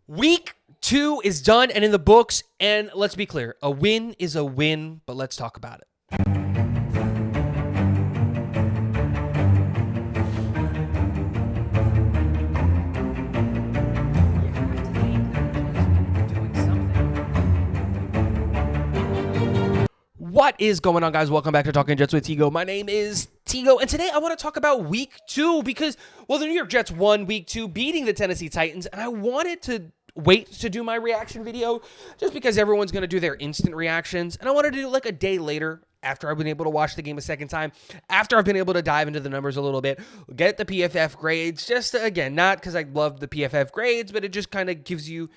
Week 2 is done and in the books, and let's be clear, a win is a win, but let's talk about it. What is going on, guys? Welcome back to Talking Jets with Tigo. My name is Tigo, and today I want to talk about Week 2 because, well, the New York Jets won Week 2, beating the Tennessee Titans, and I wanted to wait to do my reaction video just because everyone's going to do their instant reactions, and I wanted to do like a day later after I've been able to watch the game a second time, after I've been able to dive into the numbers a little bit, get the PFF grades, just again, not because I love the PFF grades, but it just kind of gives you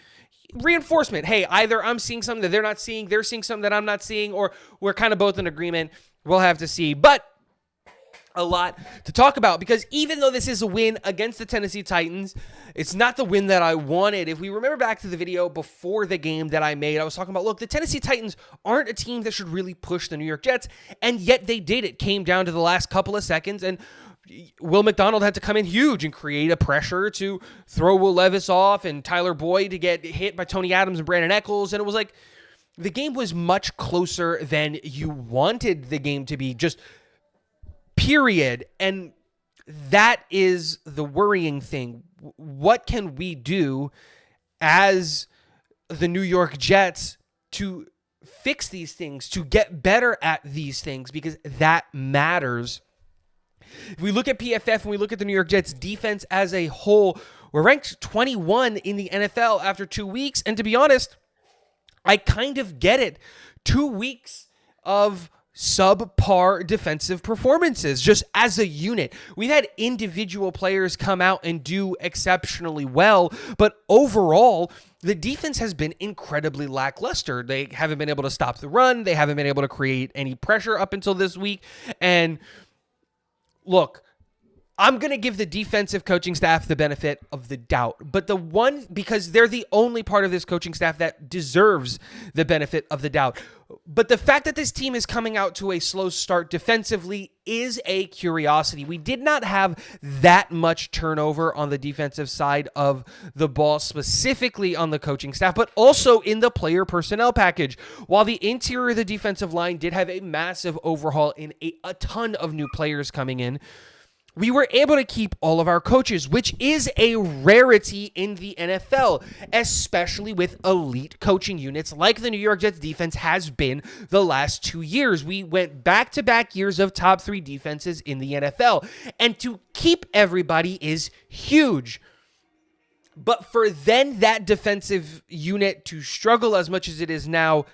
reinforcement. Hey, either I'm seeing something that they're not seeing, they're seeing something that I'm not seeing, or we're kind of both in agreement. We'll have to see. But a lot to talk about because even though this is a win against the Tennessee Titans, it's not the win that I wanted. If we remember back to the video before the game that I made, I was talking about, look, the Tennessee Titans aren't a team that should really push the New York Jets, and yet they did. It came down to the last couple of seconds, and Will McDonald had to come in huge and create a pressure to throw Will Levis off and Tyler Boyd to get hit by Tony Adams and Brandon Eccles. And it was like the game was much closer than you wanted the game to be, just period. And that is the worrying thing. What can we do as the New York Jets to fix these things, to get better at these things? Because that matters. If we look at PFF and we look at the New York Jets defense as a whole, we're ranked 21 in the NFL after 2 weeks. And to be honest, I kind of get it. 2 weeks of subpar defensive performances just as a unit. We've had individual players come out and do exceptionally well, but overall, the defense has been incredibly lackluster. They haven't been able to stop the run. They haven't been able to create any pressure up until this week. And look, I'm going to give the defensive coaching staff the benefit of the doubt, but because they're the only part of this coaching staff that deserves the benefit of the doubt. But the fact that this team is coming out to a slow start defensively is a curiosity. We did not have that much turnover on the defensive side of the ball, specifically on the coaching staff, but also in the player personnel package. While the interior of the defensive line did have a massive overhaul in a ton of new players coming in, we were able to keep all of our coaches, which is a rarity in the NFL, especially with elite coaching units like the New York Jets defense has been the last 2 years. We went back-to-back years of top 3 defenses in the NFL, and to keep everybody is huge. But for then that defensive unit to struggle as much as it is now,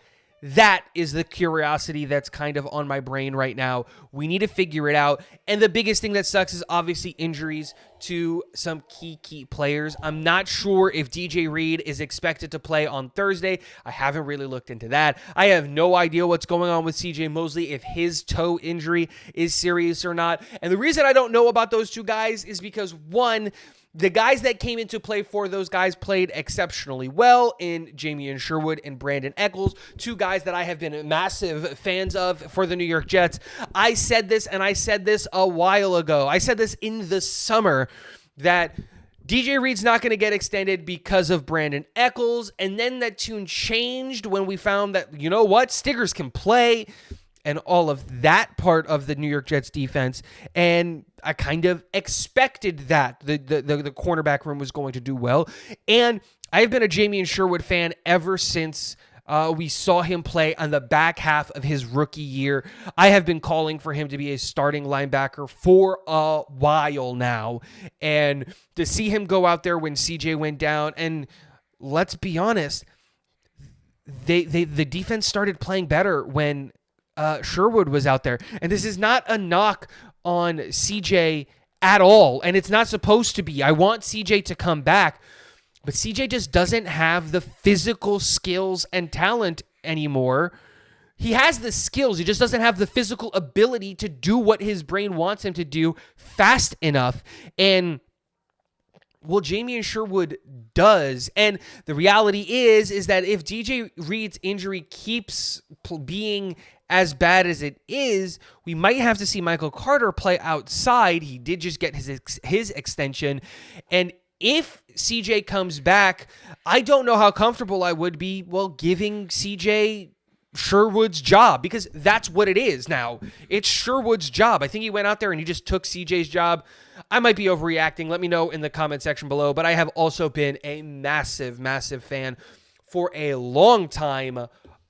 that is the curiosity that's kind of on my brain right now. We need to figure it out. And the biggest thing that sucks is obviously injuries to some key players. I'm not sure if DJ Reed is expected to play on Thursday. I haven't really looked into that. I have no idea what's going on with CJ Mosley, if his toe injury is serious or not. And the reason I don't know about those two guys is because, one, the guys that came into play for those guys played exceptionally well in Jamie Sherwood and Brandon Eccles, two guys that I have been massive fans of for the New York Jets. I said this, and I said this a while ago. I said this in the summer that DJ Reed's not going to get extended because of Brandon Eccles, and then that tune changed when we found that, you know what, Stiggers can play, and all of that part of the New York Jets defense. And I kind of expected that the cornerback room was going to do well. And I've been a Jamie Sherwood fan ever since we saw him play on the back half of his rookie year. I have been calling for him to be a starting linebacker for a while now. And to see him go out there when CJ went down, and let's be honest, the defense started playing better when Sherwood was out there. And this is not a knock on CJ at all, and it's not supposed to be. I want CJ to come back, but CJ just doesn't have the physical skills and talent anymore. He has the skills, he just doesn't have the physical ability to do what his brain wants him to do fast enough. And well, Jamie Sherwood does. And the reality is that if DJ Reed's injury keeps being as bad as it is, we might have to see Michael Carter play outside. He did just get his extension. And if CJ comes back, I don't know how comfortable I would be, giving CJ Sherwood's job, because that's what it is now. It's Sherwood's job. I think he went out there and he just took CJ's job. I might be overreacting. Let me know in the comment section below, but I have also been a massive, massive fan for a long time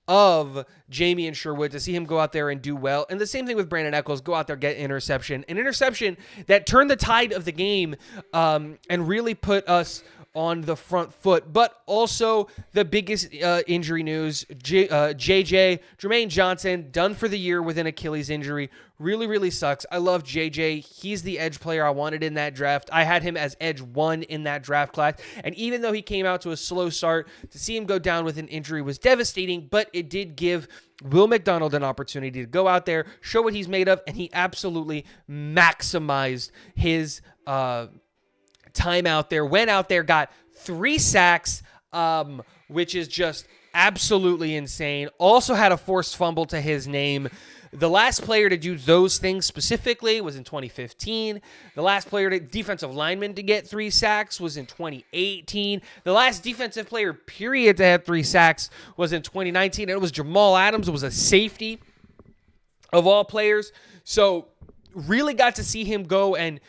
of Jamie and Sherwood, to see him go out there and do well. And the same thing with Brandon Echols, go out there, get interception. An interception that turned the tide of the game and really put us on the front foot. But also the biggest injury news, Jermaine Johnson, done for the year with an Achilles injury. Really, really sucks. I love JJ. He's the edge player I wanted in that draft. I had him as edge 1 in that draft class. And even though he came out to a slow start, to see him go down with an injury was devastating, but it did give Will McDonald an opportunity to go out there, show what he's made of, and he absolutely maximized his time out there, went out there, got 3 sacks, which is just absolutely insane. Also had a forced fumble to his name. The last player to do those things specifically was in 2015. The last defensive lineman to get 3 sacks was in 2018. The last defensive player, period, to have 3 sacks was in 2019. And it was Jamal Adams. It was a safety of all players. So really got to see him go and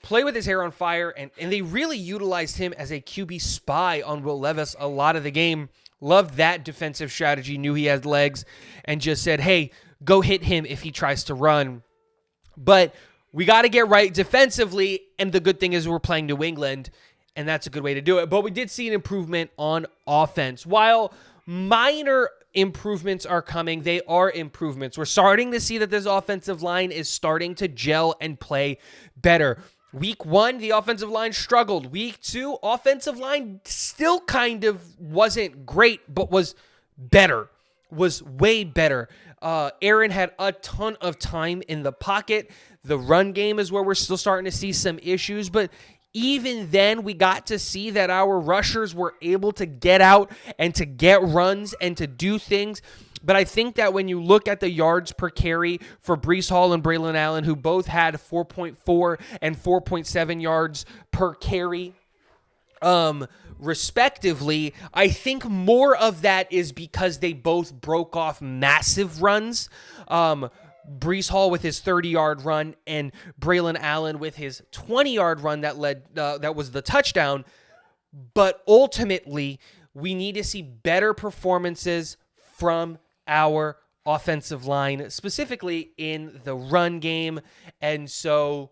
play with his hair on fire. And they really utilized him as a QB spy on Will Levis a lot of the game. Loved that defensive strategy, knew he had legs, and just said, hey, go hit him if he tries to run. But we got to get right defensively, and the good thing is we're playing New England, and that's a good way to do it. But we did see an improvement on offense. While minor improvements are coming, they are improvements. We're starting to see that this offensive line is starting to gel and play better. Week 1, the offensive line struggled. Week 2, offensive line still kind of wasn't great, but was better, was way better. Aaron had a ton of time in the pocket. The run game is where we're still starting to see some issues, but even then, we got to see that our rushers were able to get out and to get runs and to do things. But I think that when you look at the yards per carry for Breece Hall and Braylon Allen, who both had 4.4 and 4.7 yards per carry, respectively, I think more of that is because they both broke off massive runs. Breece Hall with his 30-yard run and Braylon Allen with his 20-yard run that was the touchdown. But ultimately, we need to see better performances from our offensive line, specifically in the run game. And so,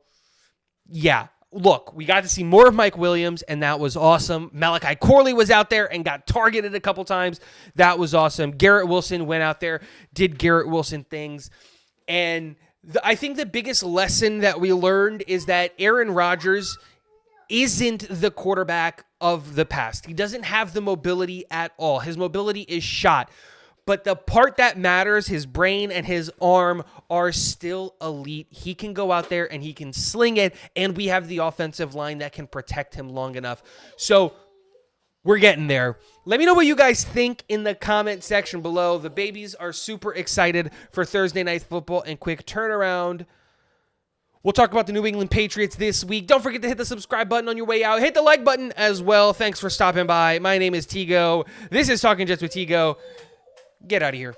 yeah, look, we got to see more of Mike Williams, and that was awesome. Malachi Corley was out there and got targeted a couple times. That was awesome. Garrett Wilson went out there, did Garrett Wilson things. And I think the biggest lesson that we learned is that Aaron Rodgers isn't the quarterback of the past. He doesn't have the mobility at all. His mobility is shot. But the part that matters, his brain and his arm, are still elite. He can go out there and he can sling it, and we have the offensive line that can protect him long enough. So we're getting there. Let me know what you guys think in the comment section below. The babies are super excited for Thursday Night Football and quick turnaround. We'll talk about the New England Patriots this week. Don't forget to hit the subscribe button on your way out. Hit the like button as well. Thanks for stopping by. My name is Tigo. This is Talking Jets with Tigo. Get out of here.